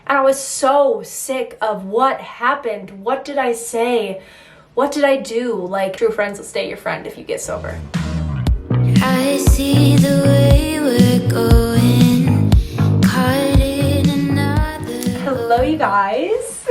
And I was so sick of what happened. What did I say? What did I do? Like, true friends will stay your friend if you get sober. I see the way we're going, caught in another. Hello, you guys.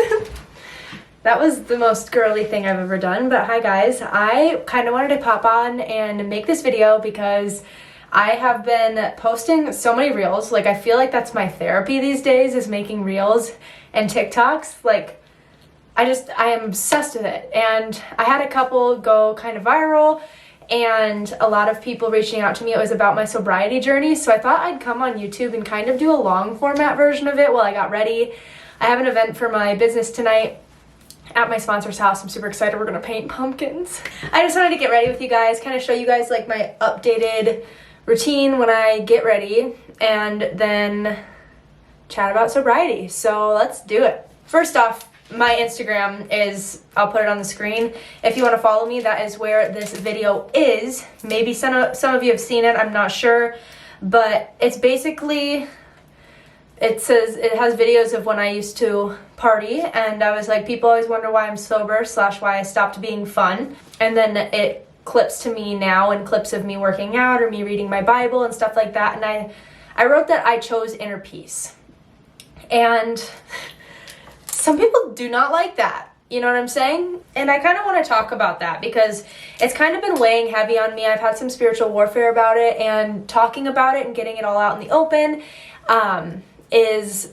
That was the most girly thing I've ever done, but hi guys. I kind of wanted to pop on and make this video because I have been posting so many reels. Like, I feel like that's my therapy these days, is making reels and TikToks. Like, I am obsessed with it. And I had a couple go kind of viral and a lot of people reaching out to me. It was about my sobriety journey. So I thought I'd come on YouTube and kind of do a long format version of it while I got ready. I have an event for my business tonight at my sponsor's house. I'm super excited. We're gonna paint pumpkins. I just wanted to get ready with you guys, kind of show you guys like my updated routine when I get ready, and then chat about sobriety. So let's do it. First off, my Instagram is, I'll put it on the screen. If you want to follow me, that is where this video is. Maybe some of you have seen it, I'm not sure, but it's basically, it has videos of when I used to party, and I was like, people always wonder why I'm sober / why I stopped being fun. And then it clips to me now and clips of me working out or me reading my Bible and stuff like that. And I wrote that I chose inner peace. And some people do not like that. You know what I'm saying? And I kind of want to talk about that because it's kind of been weighing heavy on me. I've had some spiritual warfare about it, and talking about it and getting it all out in the open is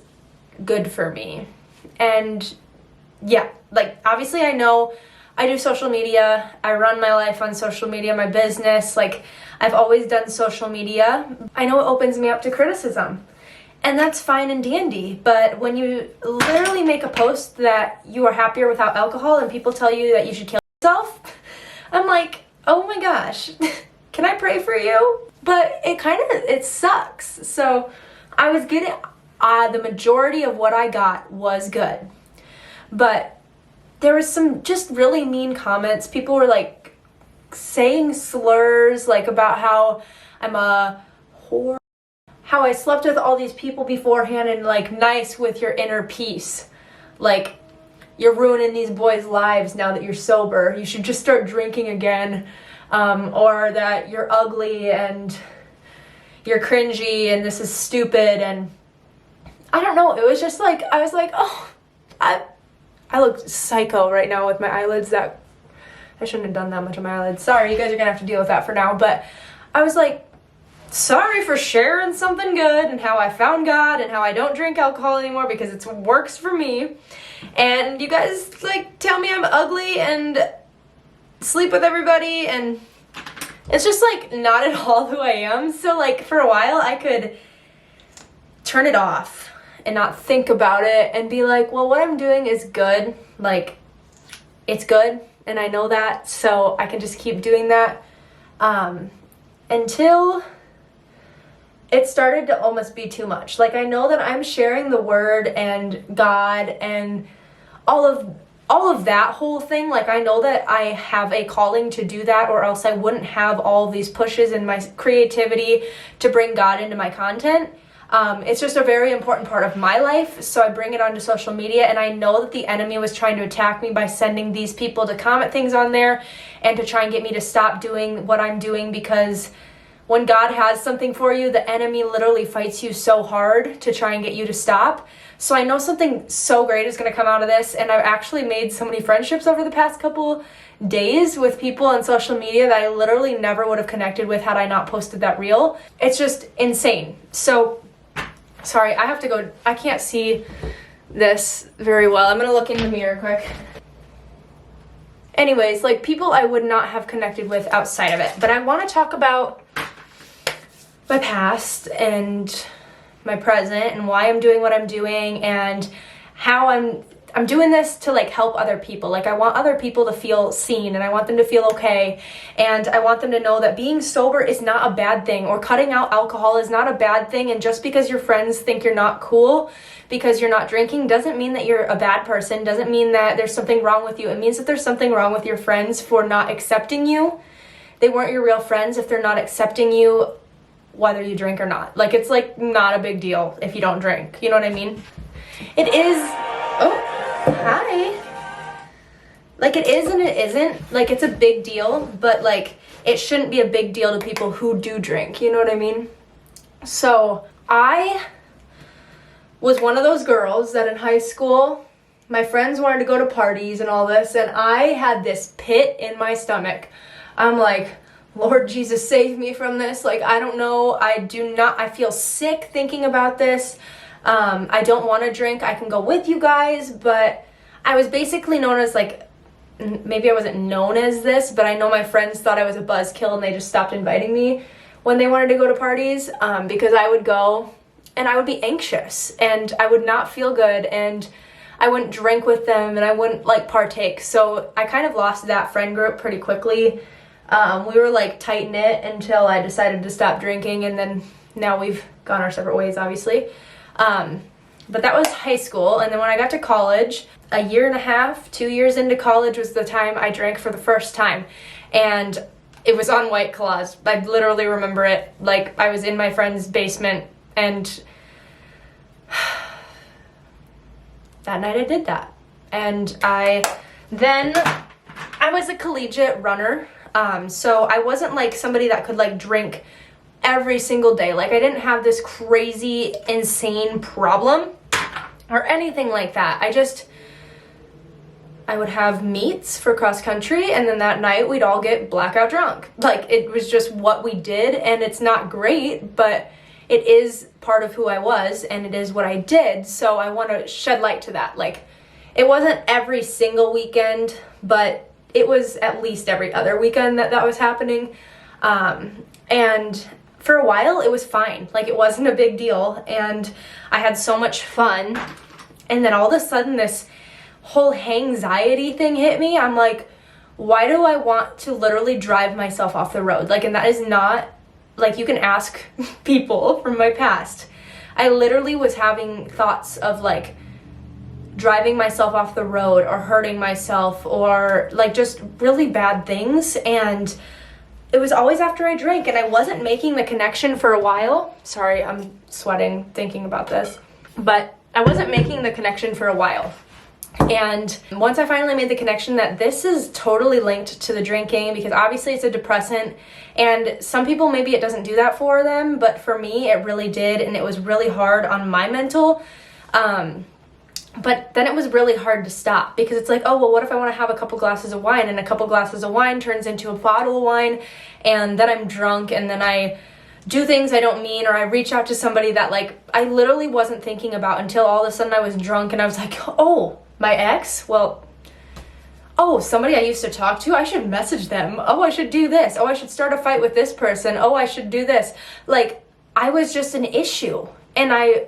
good for me. And yeah, like, obviously I know I do social media. I run my life on social media, my business. Like, I've always done social media. I know it opens me up to criticism, and that's fine and dandy. But when you literally make a post that you are happier without alcohol and people tell you that you should kill yourself, I'm like, oh my gosh, can I pray for you? But it sucks. So I was getting, the majority of what I got was good. But there was some just really mean comments. People were like saying slurs, like about how I'm a whore, how I slept with all these people beforehand, and like, nice with your inner peace. Like, you're ruining these boys' lives now that you're sober. You should just start drinking again. Or that you're ugly and you're cringy and this is stupid. And I don't know. It was just like, I was like, oh, I look psycho right now with my eyelids. That I shouldn't have done that much on my eyelids. Sorry, you guys are gonna have to deal with that for now. But I was like, sorry for sharing something good and how I found God and how I don't drink alcohol anymore because it works for me. And you guys like tell me I'm ugly and sleep with everybody, and it's just like not at all who I am. So like, for a while I could turn it off and not think about it and be like, well, what I'm doing is good. Like, it's good, and I know that, so I can just keep doing that until it started to almost be too much. Like, I know that I'm sharing the word and God and all of that whole thing. Like, I know that I have a calling to do that, or else I wouldn't have all these pushes in my creativity to bring God into my content. It's just a very important part of my life, so I bring it onto social media, and I know that the enemy was trying to attack me by sending these people to comment things on there and to try and get me to stop doing what I'm doing, because when God has something for you, the enemy literally fights you so hard to try and get you to stop. So I know something so great is going to come out of this, and I've actually made so many friendships over the past couple days with people on social media that I literally never would have connected with had I not posted that reel. It's just insane. So sorry, I have to go. I can't see this very well. I'm going to look in the mirror quick. Anyways, like, people I would not have connected with outside of it. But I want to talk about my past and my present and why I'm doing what I'm doing and how I'm doing this to like help other people. Like, I want other people to feel seen, and I want them to feel okay, and I want them to know that being sober is not a bad thing, or cutting out alcohol is not a bad thing. And just because your friends think you're not cool because you're not drinking doesn't mean that you're a bad person, doesn't mean that there's something wrong with you. It means that there's something wrong with your friends for not accepting you. They weren't your real friends if they're not accepting you whether you drink or not. Like, it's like not a big deal if you don't drink, you know what I mean? it is, oh, hi. Like, it is and it isn't. Like, it's a big deal, but, like, it shouldn't be a big deal to people who do drink, you know what I mean? So, I was one of those girls that in high school, my friends wanted to go to parties and all this, and I had this pit in my stomach. I'm like, Lord Jesus, save me from this. Like, I don't know. I feel sick thinking about this. I don't want to drink. I can go with you guys, but I was basically known as, like, maybe I wasn't known as this, but I know my friends thought I was a buzzkill and they just stopped inviting me when they wanted to go to parties, because I would go and I would be anxious and I would not feel good and I wouldn't drink with them and I wouldn't, like, partake. So I kind of lost that friend group pretty quickly. We were, like, tight-knit until I decided to stop drinking, and then now we've gone our separate ways, obviously. But that was high school, and then when I got to college, a year and a half, 2 years into college was the time I drank for the first time, and it was on White Claws. I literally remember it, like, I was in my friend's basement, and that night I did that. And I was a collegiate runner, so I wasn't, like, somebody that could, like, drink every single day. Like, I didn't have this crazy, insane problem or anything like that. I would have meets for cross country, and then that night we'd all get blackout drunk. Like, it was just what we did, and it's not great, but it is part of who I was, and it is what I did, so I want to shed light to that. Like, it wasn't every single weekend, but it was at least every other weekend that was happening, and for a while it was fine. Like, it wasn't a big deal, and I had so much fun, and then all of a sudden this whole anxiety thing hit me. I'm like, why do I want to literally drive myself off the road? Like, and that is not, like, you can ask people from my past. I literally was having thoughts of, like, driving myself off the road or hurting myself or, like, just really bad things, and it was always after I drank, and I wasn't making the connection for a while. Sorry, I'm sweating thinking about this, but I wasn't making the connection for a while. And once I finally made the connection that this is totally linked to the drinking, because obviously it's a depressant, and some people maybe it doesn't do that for them, but for me it really did, and it was really hard on my mental. But then it was really hard to stop, because it's like, oh, well, what if I want to have a couple glasses of wine, and a couple glasses of wine turns into a bottle of wine, and then I'm drunk, and then I do things I don't mean, or I reach out to somebody that, like, I literally wasn't thinking about until all of a sudden I was drunk, and I was like, oh, my ex? Well, oh, somebody I used to talk to? I should message them. Oh, I should do this. Oh, I should start a fight with this person. Oh, I should do this. Like, I was just an issue, and I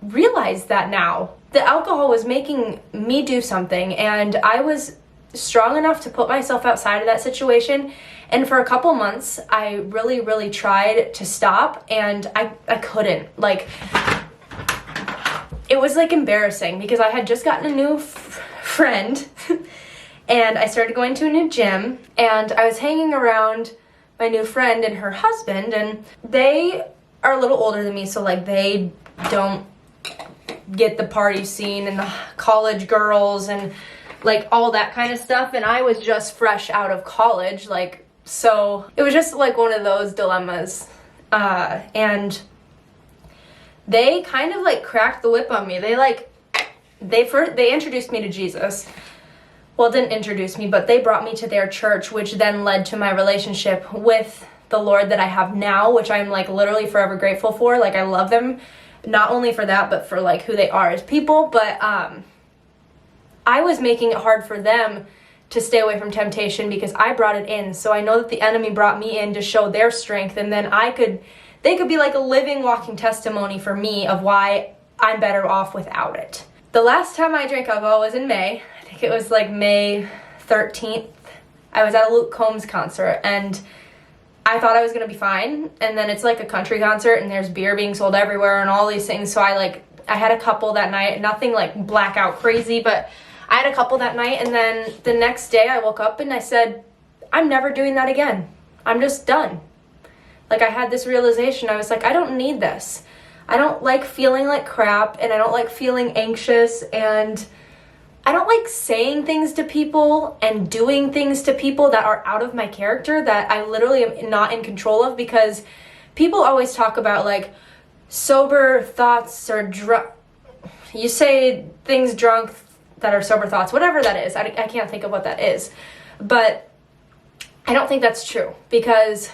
realized that now. The alcohol was making me do something, and I was strong enough to put myself outside of that situation, and for a couple months, I really, really tried to stop, and I couldn't. Like, it was, like, embarrassing, because I had just gotten a new friend, and I started going to a new gym, and I was hanging around my new friend and her husband, and they are a little older than me, so, like, they don't get the party scene and the college girls and, like, all that kind of stuff, and I was just fresh out of college, like, so it was just, like, one of those dilemmas, and they kind of, like, cracked the whip on me. They introduced me to Jesus. Well, didn't introduce me, but they brought me to their church, which then led to my relationship with the Lord that I have now, which I'm, like, literally forever grateful for. Like, I love them, not only for that, but for, like, who they are as people. But I was making it hard for them to stay away from temptation because I brought it in. So I know that the enemy brought me in to show their strength, and then they could be like a living, walking testimony for me of why I'm better off without it. The last time I drank alcohol was in May. I think it was like May 13th. I was at a Luke Combs concert, and I thought I was gonna be fine, and then it's like a country concert, and there's beer being sold everywhere and all these things, so I had a couple that night, nothing like blackout crazy, but I had a couple that night, and then the next day I woke up and I said, I'm never doing that again. I'm just done. Like, I had this realization. I was like, I don't need this. I don't like feeling like crap, and I don't like feeling anxious, and I don't like saying things to people and doing things to people that are out of my character that I literally am not in control of, because people always talk about like sober thoughts or you say things drunk that are sober thoughts, whatever that is. I can't think of what that is. But I don't think that's true, because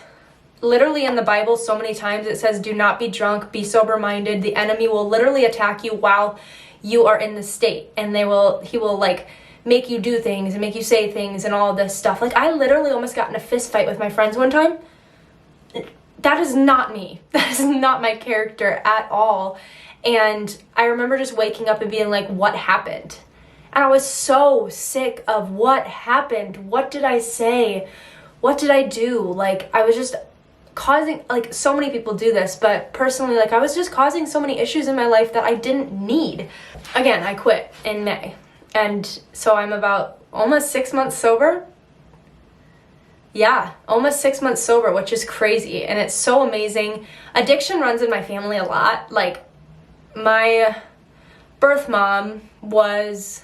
literally in the Bible so many times it says, do not be drunk, be sober-minded. The enemy will literally attack you while you are in the state, and he will like make you do things and make you say things and all this stuff. Like, I literally almost got in a fist fight with my friends one time. That is not me. That is not my character at all. And I remember just waking up and being like, what happened? And I was so sick of what happened. What did I say? What did I do? Like, I was just causing, like, so many people do this, but personally, like, I was just causing so many issues in my life that I didn't need. Again, I quit in May. And so I'm about almost 6 months sober. Yeah, almost 6 months sober, which is crazy. And it's so amazing. Addiction runs in my family a lot. Like, my birth mom was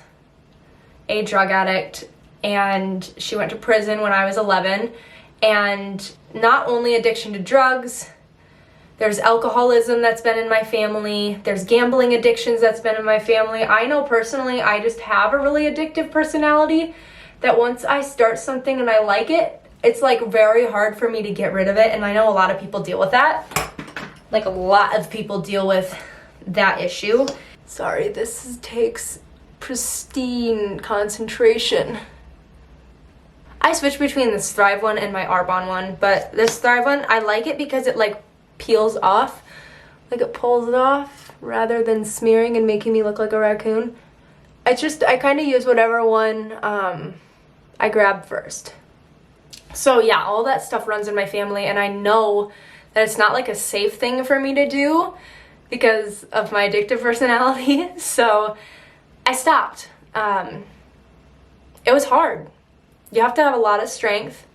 a drug addict, and she went to prison when I was 11. And not only addiction to drugs, there's alcoholism that's been in my family. There's gambling addictions that's been in my family. I know personally, I just have a really addictive personality that once I start something and I like it, it's like very hard for me to get rid of it. And I know a lot of people deal with that. Like, a lot of people deal with that issue. Sorry, this takes pristine concentration. I switch between this Thrive one and my Arbonne one, but this Thrive one, I like it because it like peels off, like it pulls it off rather than smearing and making me look like a raccoon. I kind of use whatever one I grab first. So yeah, all that stuff runs in my family, and I know that it's not like a safe thing for me to do because of my addictive personality. So I stopped. It was hard. You have to have a lot of strength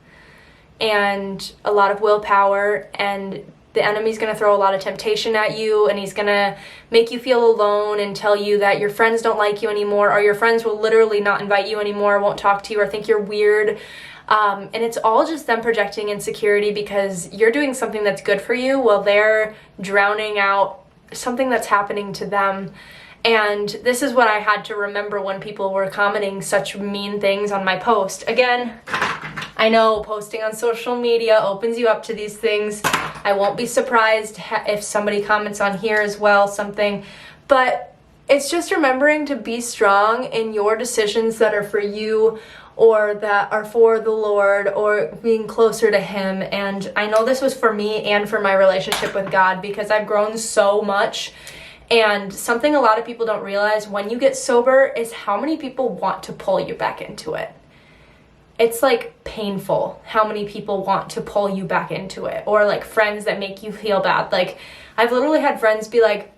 and a lot of willpower, and the enemy's going to throw a lot of temptation at you, and he's going to make you feel alone and tell you that your friends don't like you anymore, or your friends will literally not invite you anymore, won't talk to you, or think you're weird. And it's all just them projecting insecurity because you're doing something that's good for you while they're drowning out something that's happening to them. And this is what I had to remember when people were commenting such mean things on my post. Again, I know posting on social media opens you up to these things. I won't be surprised if somebody comments on here as well, something. But it's just remembering to be strong in your decisions that are for you, or that are for the Lord, or being closer to Him. And I know this was for me and for my relationship with God, because I've grown so much. And something a lot of people don't realize when you get sober is how many people want to pull you back into it. It's like painful how many people want to pull you back into it, or like friends that make you feel bad. Like, I've literally had friends be like,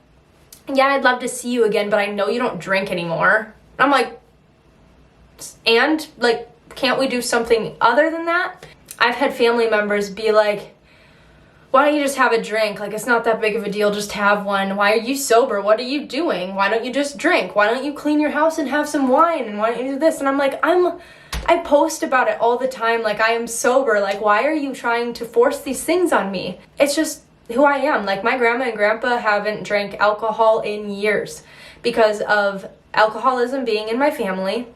yeah, I'd love to see you again, but I know you don't drink anymore. And I'm like, and like, can't we do something other than that? I've had family members be like, why don't you just have a drink? Like, it's not that big of a deal, just have one. Why are you sober? What are you doing? Why don't you just drink? Why don't you clean your house and have some wine? And why don't you do this? And I'm like, I post about it all the time. Like, I am sober. Like, why are you trying to force these things on me? It's just who I am. Like, my grandma and grandpa haven't drank alcohol in years because of alcoholism being in my family.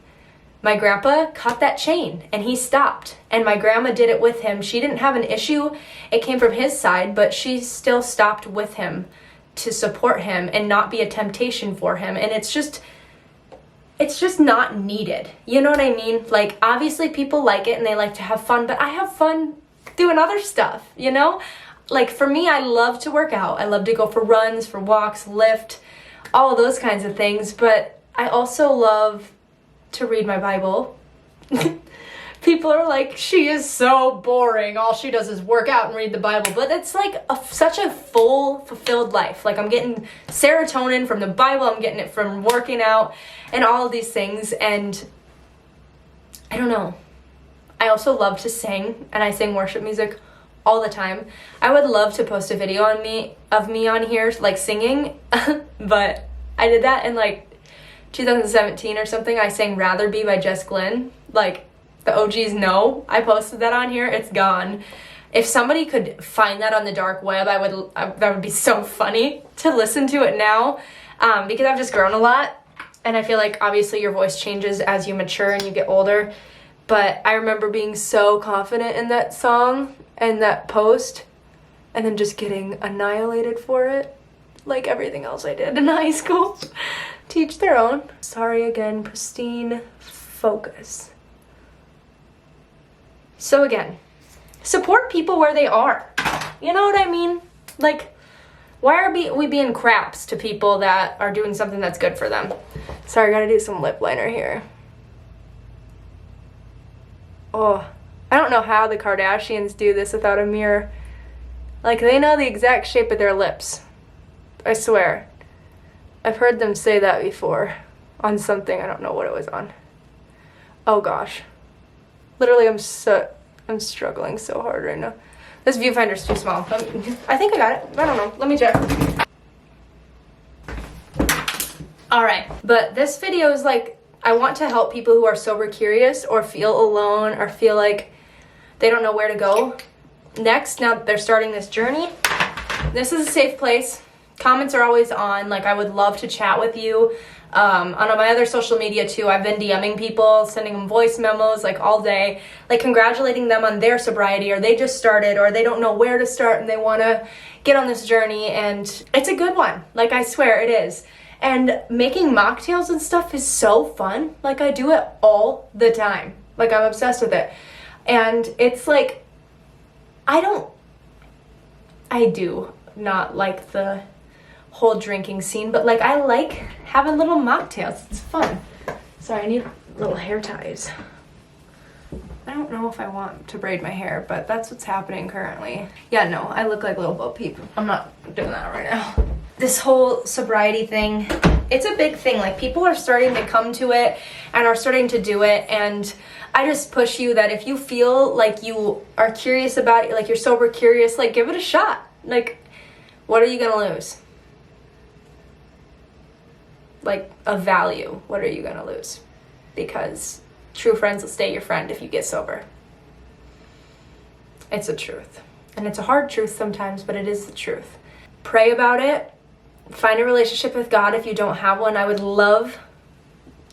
My grandpa cut that chain and he stopped, and my grandma did it with him. She didn't have an issue. It came from his side, but she still stopped with him to support him and not be a temptation for him. And it's just not needed. You know what I mean? Like, obviously people like it and they like to have fun, but I have fun doing other stuff, you know? Like, for me, I love to work out. I love to go for runs, for walks, lift, all of those kinds of things. But I also love to read my Bible. People are like, she is so boring. All she does is work out and read the Bible. But it's like such a full, fulfilled life. Like, I'm getting serotonin from the Bible. I'm getting it from working out and all of these things. And I don't know. I also love to sing, and I sing worship music all the time. I would love to post a video of me on here like singing, but I did that in like 2017 or something. I sang Rather Be by Jess Glynn. Like, the OGs know I posted that on here. It's gone. If somebody could find that on the dark web, that would be so funny to listen to it now, because I've just grown a lot, and I feel like obviously your voice changes as you mature and you get older, but I remember being so confident in that song and that post, and then just getting annihilated for it, like everything else I did in high school. Teach their own. Sorry again, pristine focus. So again, support people where they are. You know what I mean? Like, why are we being craps to people that are doing something that's good for them? Sorry, I gotta do some lip liner here. Oh, I don't know how the Kardashians do this without a mirror. Like, they know the exact shape of their lips. I swear. I've heard them say that before on something. I don't know what it was on. Oh gosh. Literally, I'm struggling so hard right now. This viewfinder's too small. I think I got it. I don't know. Let me check. Alright, but this video is like, I want to help people who are sober curious or feel alone or feel like they don't know where to go next. Now that they're starting this journey, this is a safe place. Comments are always on. Like, I would love to chat with you. On my other social media too, I've been DMing people, sending them voice memos like all day, like congratulating them on their sobriety, or they just started, or they don't know where to start and they want to get on this journey, and it's a good one. Like, I swear it is. And making mocktails and stuff is so fun. Like, I do it all the time. Like, I'm obsessed with it. And it's like, I do not like the whole drinking scene, but like, I like having little mocktails. It's fun. Sorry, I need little hair ties. I don't know if I want to braid my hair, but that's what's happening currently. Yeah, no, I look like Lil Bo Peep. I'm not doing that right now. This whole sobriety thing, it's a big thing. Like, people are starting to come to it and are starting to do it, and I just push you that if you feel like you are curious about it, like you're sober curious, like, give it a shot. Like, what are you gonna lose? Like, a value, what are you gonna lose? Because true friends will stay your friend if you get sober. It's a truth. And it's a hard truth sometimes, but it is the truth. Pray about it. Find a relationship with God if you don't have one. I would love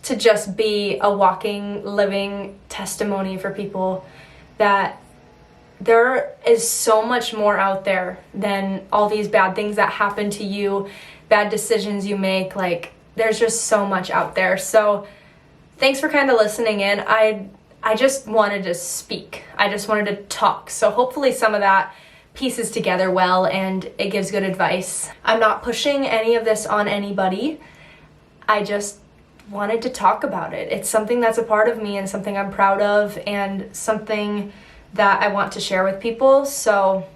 to just be a walking, living testimony for people that there is so much more out there than all these bad things that happen to you, bad decisions you make. Like, there's just so much out there. So thanks for kind of listening in. I just wanted to speak. I just wanted to talk. So hopefully some of that pieces together well and it gives good advice. I'm not pushing any of this on anybody. I just wanted to talk about it. It's something that's a part of me and something I'm proud of and something that I want to share with people. So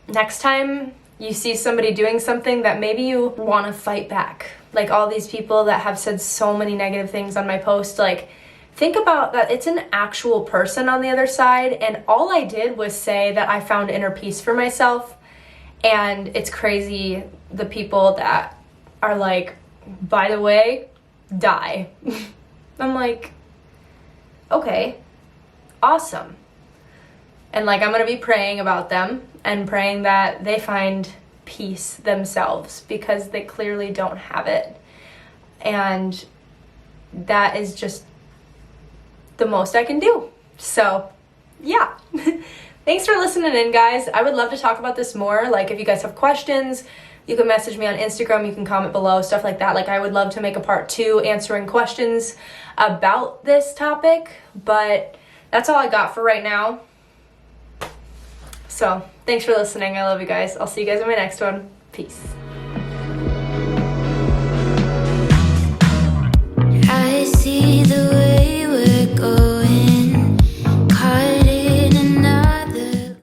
next time you see somebody doing something that maybe you want to fight back, like all these people that have said so many negative things on my post, like, think about that. It's an actual person on the other side, and all I did was say that I found inner peace for myself. And it's crazy, the people that are like, by the way, die. I'm like, okay, awesome. And like, I'm gonna be praying about them and praying that they find peace themselves, because they clearly don't have it. And that is just the most I can do. So yeah. Thanks for listening in, guys. I would love to talk about this more. Like, if you guys have questions, you can message me on Instagram, you can comment below, stuff like that. Like, I would love to make a part 2 answering questions about this topic, but that's all I got for right now. So thanks for listening. I love you guys. I'll see you guys in my next one. Peace.